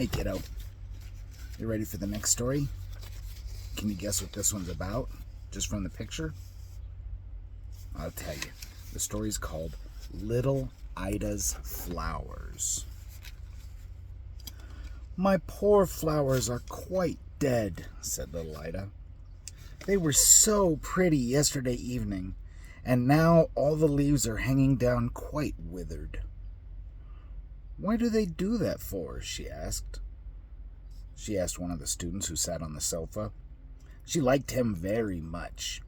Hey kiddo, you ready for the next story? Can you guess what this one's about, just from the picture? I'll tell you. The story's called Little Ida's Flowers. "My poor flowers are quite dead," said little Ida. "They were so pretty yesterday evening, and now all the leaves are hanging down quite withered." "Why do they do that for?" she asked. She asked one of the students who sat on the sofa. She liked him very much.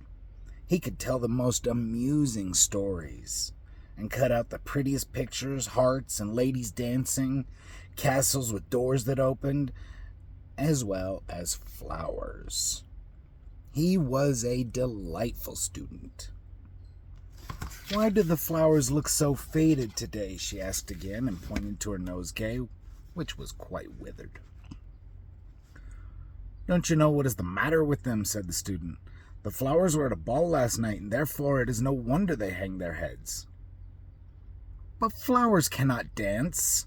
He could tell the most amusing stories and cut out the prettiest pictures, hearts and ladies dancing, castles with doors that opened, as well as flowers. He was a delightful student. "Why do the flowers look so faded today?" she asked again, and pointed to her nosegay, which was quite withered. "Don't you know what is the matter with them?" said the student. "The flowers were at a ball last night, and therefore it is no wonder they hang their heads." "But flowers cannot dance,"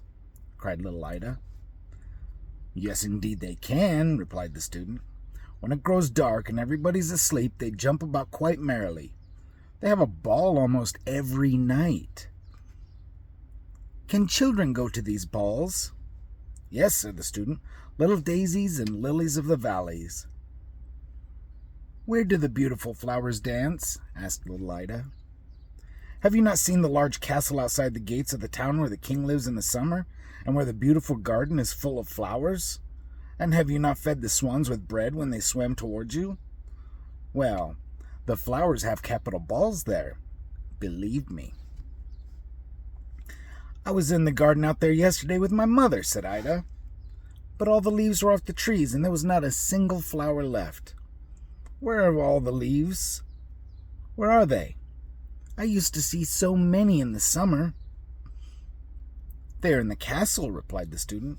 cried little Ida. "Yes, indeed they can," replied the student. "When it grows dark and everybody's asleep, they jump about quite merrily. They have a ball almost every night." "Can children go to these balls?" "Yes," said the student. "Little daisies and lilies of the valleys." "Where do the beautiful flowers dance?" asked little Ida. "Have you not seen the large castle outside the gates of the town where the king lives in the summer, and where the beautiful garden is full of flowers? And have you not fed the swans with bread when they swam towards you? Well, the flowers have capital balls there, believe me." "I was in the garden out there yesterday with my mother," said Ida. "But all the leaves were off the trees, and there was not a single flower left." "Where are all the leaves? Where are they? I used to see so many in the summer." "They are in the castle," replied the student.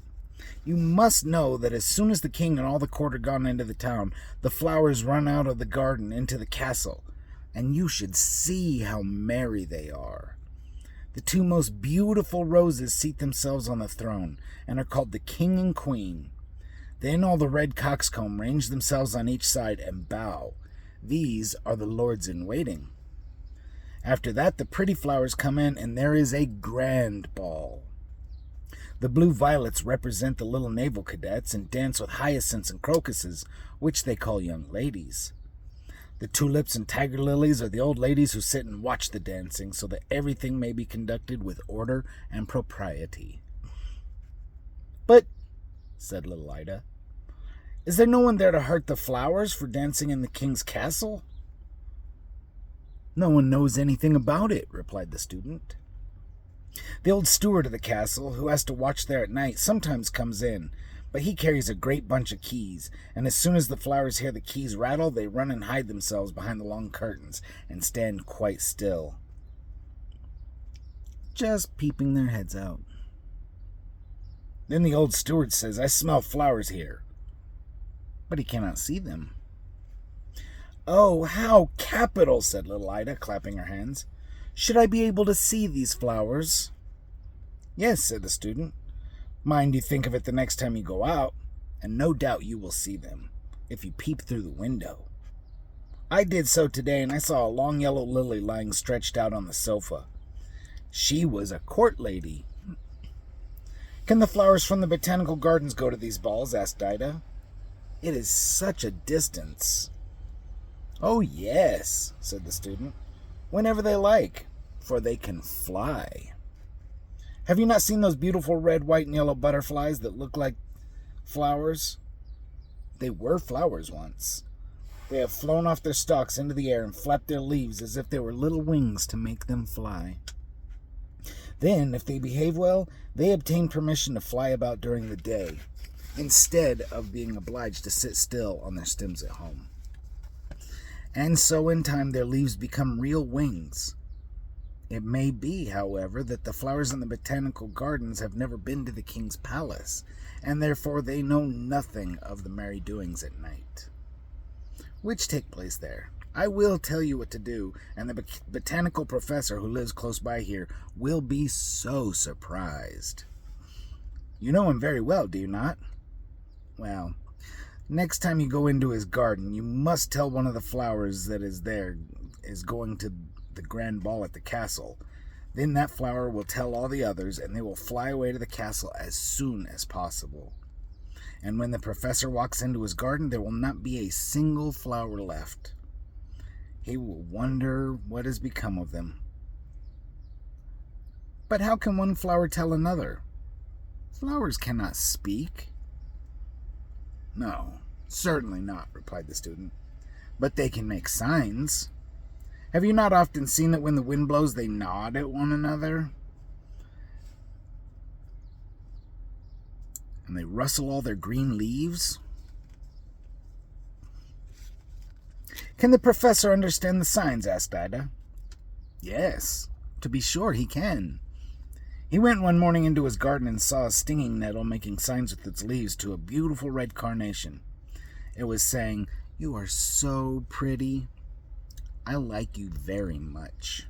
"You must know that as soon as the king and all the court are gone into the town, the flowers run out of the garden into the castle, and you should see how merry they are. The two most beautiful roses seat themselves on the throne, and are called the king and queen. Then all the red coxcomb range themselves on each side and bow. These are the lords in waiting. After that, the pretty flowers come in, and there is a grand ball. The blue violets represent the little naval cadets, and dance with hyacinths and crocuses, which they call young ladies. The tulips and tiger lilies are the old ladies who sit and watch the dancing, so that everything may be conducted with order and propriety." "But," said little Ida, "is there no one there to hurt the flowers for dancing in the king's castle?" "No one knows anything about it," replied the student. "The old steward of the castle, who has to watch there at night, sometimes comes in, but he carries a great bunch of keys, and as soon as the flowers hear the keys rattle, they run and hide themselves behind the long curtains and stand quite still, just peeping their heads out. Then the old steward says, 'I smell flowers here,' but he cannot see them." "Oh, how capital!" said little Ida, clapping her hands. "Should I be able to see these flowers?" "Yes," said the student. "Mind you think of it the next time you go out, and no doubt you will see them, if you peep through the window. I did so today, and I saw a long yellow lily lying stretched out on the sofa. She was a court lady." "Can the flowers from the botanical gardens go to these balls?" asked Ida. "It is such a distance." "Oh, yes," said the student, "whenever they like, for they can fly. Have you not seen those beautiful red, white, and yellow butterflies that look like flowers? They were flowers once. They have flown off their stalks into the air and flapped their leaves as if they were little wings to make them fly. Then, if they behave well, they obtain permission to fly about during the day, instead of being obliged to sit still on their stems at home. And so in time their leaves become real wings. It may be, however, that the flowers in the botanical gardens have never been to the king's palace, and therefore they know nothing of the merry doings at night, which take place there. I will tell you what to do, and the botanical professor who lives close by here will be so surprised." You know him very well, do you not? Well, next time you go into his garden, you must tell one of the flowers that is there is going to the grand ball at the castle. Then that flower will tell all the others, and they will fly away to the castle as soon as possible. And when the professor walks into his garden, there will not be a single flower left. He will wonder what has become of them. But how can one flower tell another? Flowers cannot speak. No, certainly not, replied the student. But they can make signs. Have you not often seen that when the wind blows, they nod at one another? And they rustle all their green leaves? Can the professor understand the signs? Asked Ida. Yes, to be sure he can. He went one morning into his garden and saw a stinging nettle making signs with its leaves to a beautiful red carnation. It was saying, "You are so pretty. I like you very much."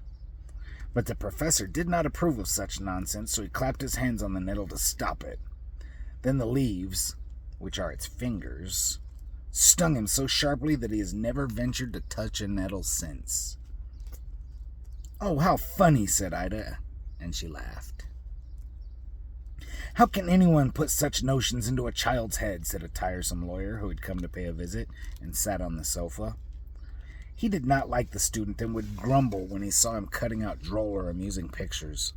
But the professor did not approve of such nonsense, so he clapped his hands on the nettle to stop it. Then the leaves, which are its fingers, stung him so sharply that he has never ventured to touch a nettle since. "Oh, how funny," said Ida, and she laughed. "How can anyone put such notions into a child's head?" said a tiresome lawyer who had come to pay a visit and sat on the sofa. He did not like the student and would grumble when he saw him cutting out droll or amusing pictures.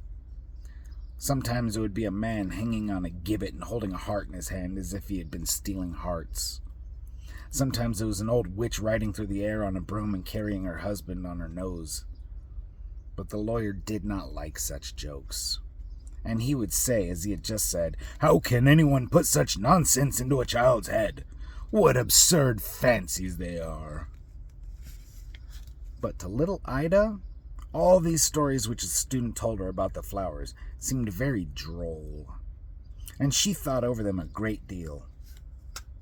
Sometimes it would be a man hanging on a gibbet and holding a heart in his hand as if he had been stealing hearts. Sometimes it was an old witch riding through the air on a broom and carrying her husband on her nose. But the lawyer did not like such jokes. And he would say, as he had just said, "How can anyone put such nonsense into a child's head? What absurd fancies they are!" But to little Ida, all these stories which the student told her about the flowers seemed very droll, and she thought over them a great deal.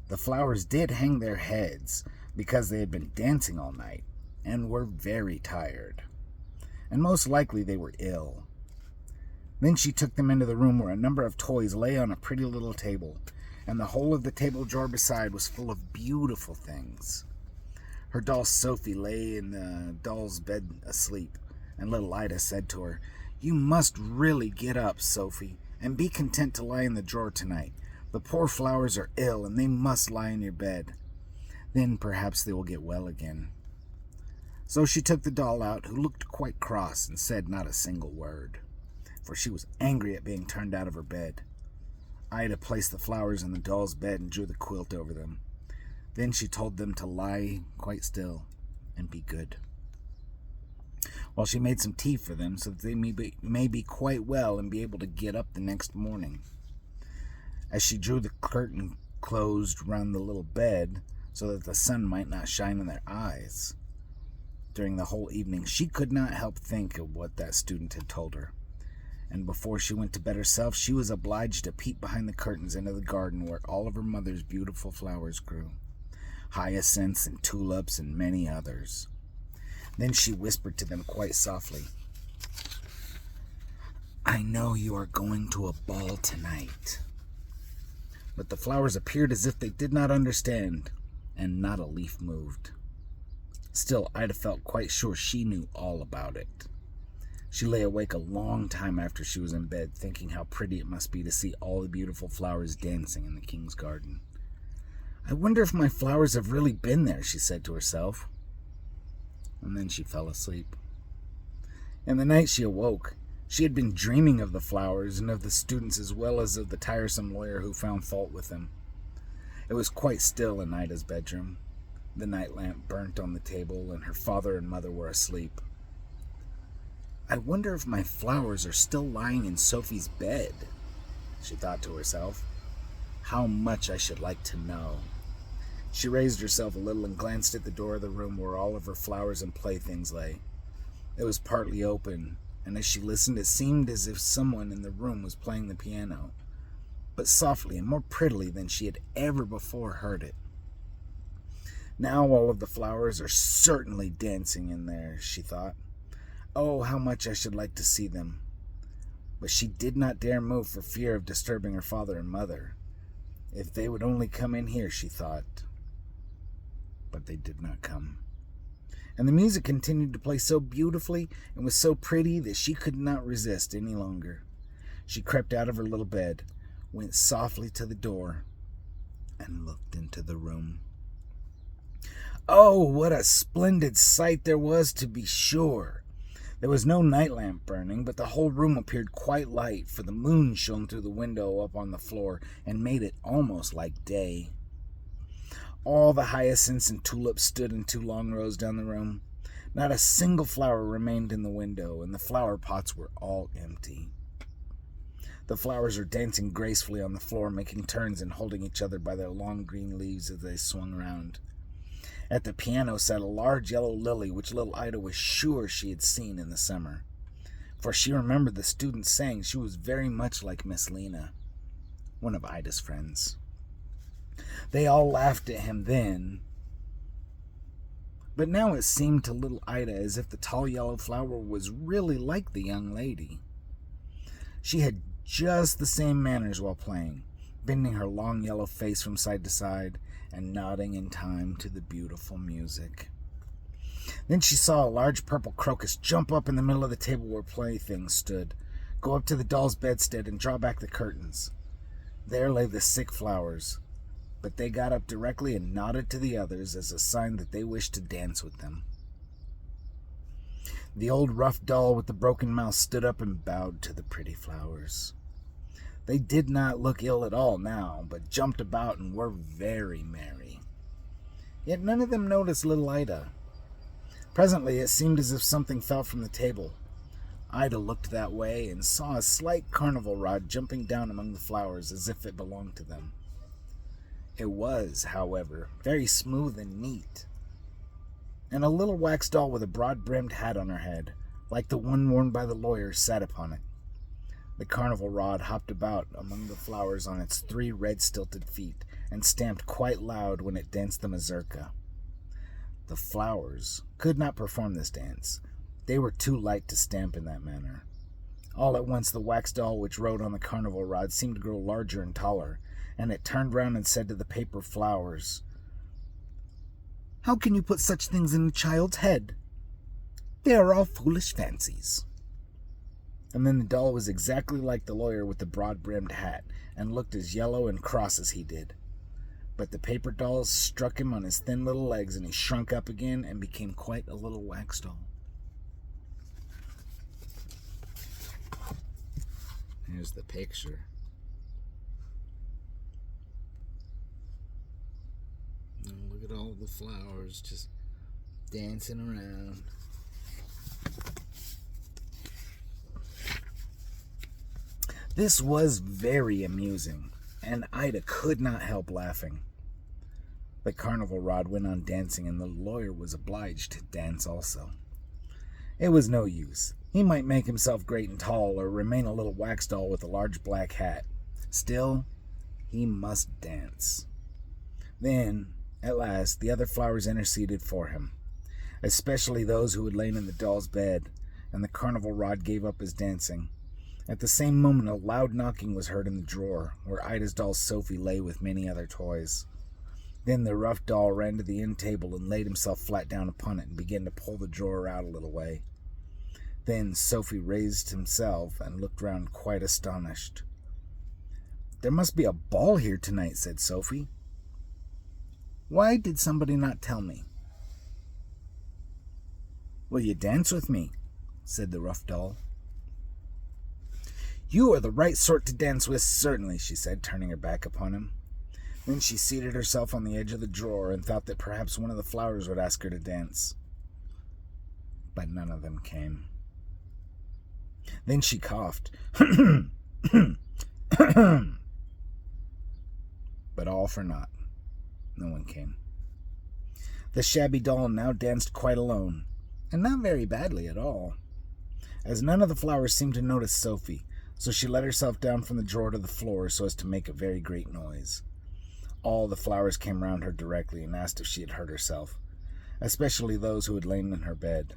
The flowers did hang their heads because they had been dancing all night and were very tired, and most likely they were ill. Then she took them into the room where a number of toys lay on a pretty little table, and the whole of the table drawer beside was full of beautiful things. Her doll Sophie lay in the doll's bed asleep, and little Ida said to her, "You must really get up, Sophie, and be content to lie in the drawer tonight. The poor flowers are ill, and they must lie in your bed. Then perhaps they will get well again." So she took the doll out, who looked quite cross and said not a single word, for she was angry at being turned out of her bed. Ida placed the flowers in the doll's bed and drew the quilt over them. Then she told them to lie quite still and be good, while she made some tea for them so that they may be quite well and be able to get up the next morning. As she drew the curtain closed round the little bed so that the sun might not shine in their eyes, during the whole evening she could not help think of what that student had told her. And before she went to bed herself, she was obliged to peep behind the curtains into the garden where all of her mother's beautiful flowers grew, hyacinths and tulips and many others. Then she whispered to them quite softly, "I know you are going to a ball tonight." But the flowers appeared as if they did not understand, and not a leaf moved. Still, Ida felt quite sure she knew all about it. She lay awake a long time after she was in bed, thinking how pretty it must be to see all the beautiful flowers dancing in the king's garden. "I wonder if my flowers have really been there," she said to herself. And then she fell asleep. In the night she awoke. She had been dreaming of the flowers and of the students as well as of the tiresome lawyer who found fault with them. It was quite still in Ida's bedroom. The night lamp burnt on the table, and her father and mother were asleep. "I wonder if my flowers are still lying in Sophie's bed," she thought to herself. "How much I should like to know." She raised herself a little and glanced at the door of the room where all of her flowers and playthings lay. It was partly open, and as she listened it seemed as if someone in the room was playing the piano, but softly and more prettily than she had ever before heard it. "Now all of the flowers are certainly dancing in there," she thought. "Oh, how much I should like to see them. but she did not dare move for fear of disturbing her father and mother. If they would only come in here, she thought. But they did not come. And the music continued to play so beautifully and was so pretty that she could not resist any longer. She crept out of her little bed, went softly to the door, and looked into the room. Oh, what a splendid sight there was, to be sure! There was no night lamp burning, but the whole room appeared quite light, for the moon shone through the window up on the floor and made it almost like day. All the hyacinths and tulips stood in 2 long rows down the room. Not a single flower remained in the window, and the flower pots were all empty. The flowers were dancing gracefully on the floor, making turns and holding each other by their long green leaves as they swung around. At the piano sat a large yellow lily, which little Ida was sure she had seen in the summer, for she remembered the students saying she was very much like Miss Lena, one of Ida's friends. They all laughed at him then, but now it seemed to little Ida as if the tall yellow flower was really like the young lady. She had just the same manners while playing, bending her long yellow face from side to side and nodding in time to the beautiful music. Then she saw a large purple crocus jump up in the middle of the table where playthings stood, go up to the doll's bedstead and draw back the curtains. There lay the sick flowers, but they got up directly and nodded to the others as a sign that they wished to dance with them. The old rough doll with the broken mouth stood up and bowed to the pretty flowers. They did not look ill at all now, but jumped about and were very merry. Yet none of them noticed little Ida. Presently it seemed as if something fell from the table. Ida looked that way and saw a slight carnival rod jumping down among the flowers as if it belonged to them. It was, however, very smooth and neat, and a little wax doll with a broad-brimmed hat on her head, like the one worn by the lawyer, sat upon it. The carnival rod hopped about among the flowers on its 3 red stilted feet, and stamped quite loud when it danced the mazurka. The flowers could not perform this dance. They were too light to stamp in that manner. All at once the wax doll which rode on the carnival rod seemed to grow larger and taller, and it turned round and said to the paper flowers, "How can you put such things in a child's head? They are all foolish fancies." And then the doll was exactly like the lawyer with the broad-brimmed hat, and looked as yellow and cross as he did. But the paper dolls struck him on his thin little legs, and he shrunk up again and became quite a little wax doll. Here's the picture. And look at all the flowers just dancing around. This was very amusing, and Ida could not help laughing. The carnival rod went on dancing, and the lawyer was obliged to dance also. It was no use. He might make himself great and tall, or remain a little wax doll with a large black hat. Still, he must dance. Then, at last, the other flowers interceded for him, especially those who had lain in the doll's bed, and the carnival rod gave up his dancing. At the same moment, a loud knocking was heard in the drawer, where Ida's doll Sophie lay with many other toys. Then the rough doll ran to the end table and laid himself flat down upon it and began to pull the drawer out a little way. Then Sophie raised himself and looked round quite astonished. "There must be a ball here tonight," said Sophie. "Why did somebody not tell me?" "Will you dance with me?" said the rough doll. "You are the right sort to dance with, certainly," she said, turning her back upon him. Then she seated herself on the edge of the drawer and thought that perhaps one of the flowers would ask her to dance. But none of them came. Then she coughed. But all for naught. No one came. The shabby doll now danced quite alone, and not very badly at all, as none of the flowers seemed to notice Sophie, so she let herself down from the drawer to the floor so as to make a very great noise. All the flowers came round her directly and asked if she had hurt herself, especially those who had lain in her bed.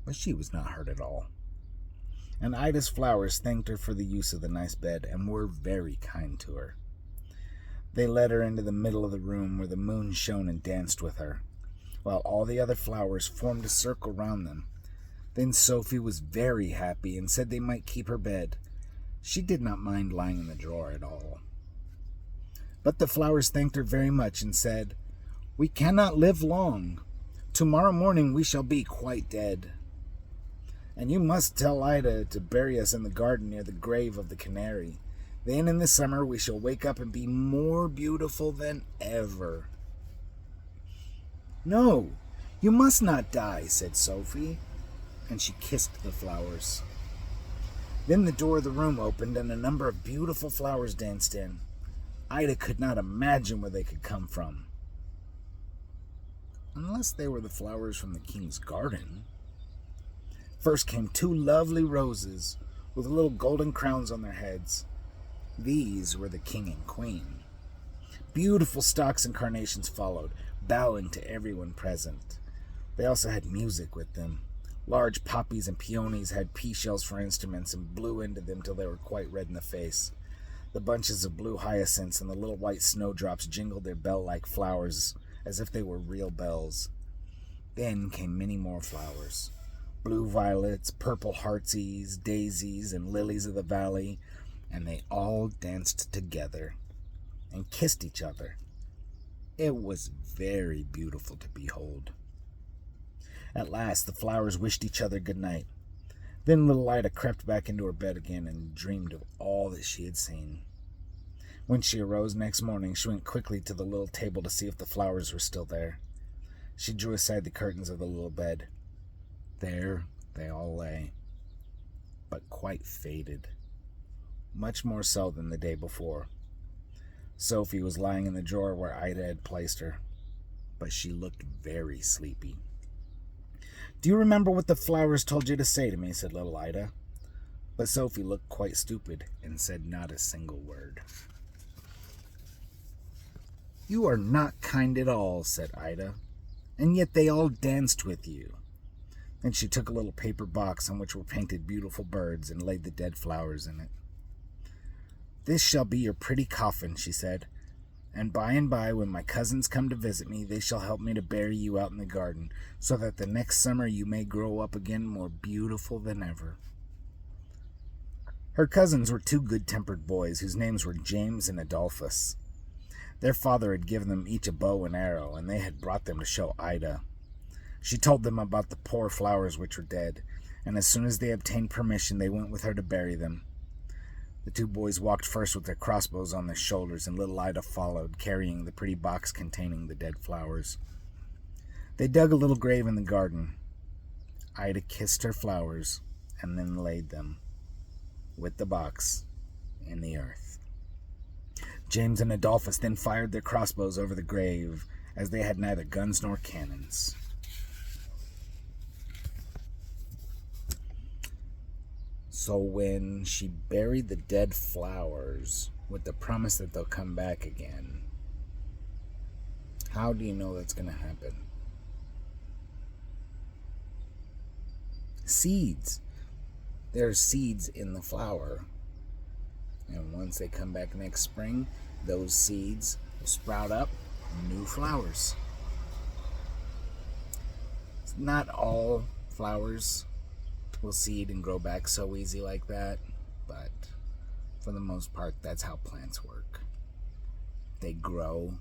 But she was not hurt at all. and Ida's flowers thanked her for the use of the nice bed and were very kind to her. They led her into the middle of the room where the moon shone and danced with her, while all the other flowers formed a circle round them. Then Sophie was very happy and said they might keep her bed. She did not mind lying in the drawer at all. But the flowers thanked her very much and said, "We cannot live long. Tomorrow morning we shall be quite dead. And you must tell Ida to bury us in the garden near the grave of the canary. Then in the summer we shall wake up and be more beautiful than ever." "No, you must not die," said Sophie, and she kissed the flowers. Then the door of the room opened and a number of beautiful flowers danced in. Ida could not imagine where they could come from. Unless they were the flowers from the king's garden. First came two lovely roses with little golden crowns on their heads. These were the king and queen. Beautiful stocks and carnations followed, bowing to everyone present. They also had music with them. Large poppies and peonies had pea shells for instruments and blew into them till they were quite red in the face. The bunches of blue hyacinths and the little white snowdrops jingled their bell-like flowers as if they were real bells. Then came many more flowers. Blue violets, purple heartsease, daisies, and lilies of the valley, and they all danced together and kissed each other. It was very beautiful to behold. At last the flowers wished each other good night. Then little Ida crept back into her bed again and dreamed of all that she had seen. When she arose next morning, she went quickly to the little table to see if the flowers were still there. She drew aside the curtains of the little bed. There they all lay, but quite faded, much more so than the day before. Sophie was lying in the drawer where Ida had placed her, but she looked very sleepy. "Do you remember what the flowers told you to say to me?" said little Ida. But Sophie looked quite stupid and said not a single word. "You are not kind at all," said Ida, "and yet they all danced with you." Then she took a little paper box on which were painted beautiful birds and laid the dead flowers in it. "This shall be your pretty coffin," she said, "and by, when my cousins come to visit me, they shall help me to bury you out in the garden, so that the next summer you may grow up again more beautiful than ever." Her cousins were two good-tempered boys whose names were James and Adolphus. Their father had given them each a bow and arrow, and they had brought them to show Ida. She told them about the poor flowers which were dead, and as soon as they obtained permission, they went with her to bury them. The two boys walked first with their crossbows on their shoulders, and little Ida followed, carrying the pretty box containing the dead flowers. They dug a little grave in the garden. Ida kissed her flowers, and then laid them, with the box, in the earth. James and Adolphus then fired their crossbows over the grave, as they had neither guns nor cannons. So when she buried the dead flowers with the promise that they'll come back again, how do you know that's going to happen? Seeds. There are seeds in the flower. And once they come back next spring, those seeds will sprout up new flowers. Not all flowers will seed and grow back so easy like that, but for the most part, that's how plants work. They grow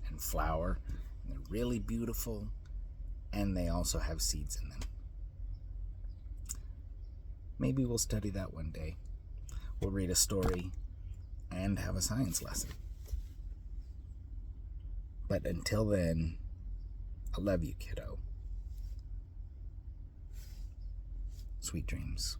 and flower, and they're really beautiful, and they also have seeds in them. Maybe we'll study that one day. We'll read a story and have a science lesson. But until then, I love you, kiddo. Sweet dreams.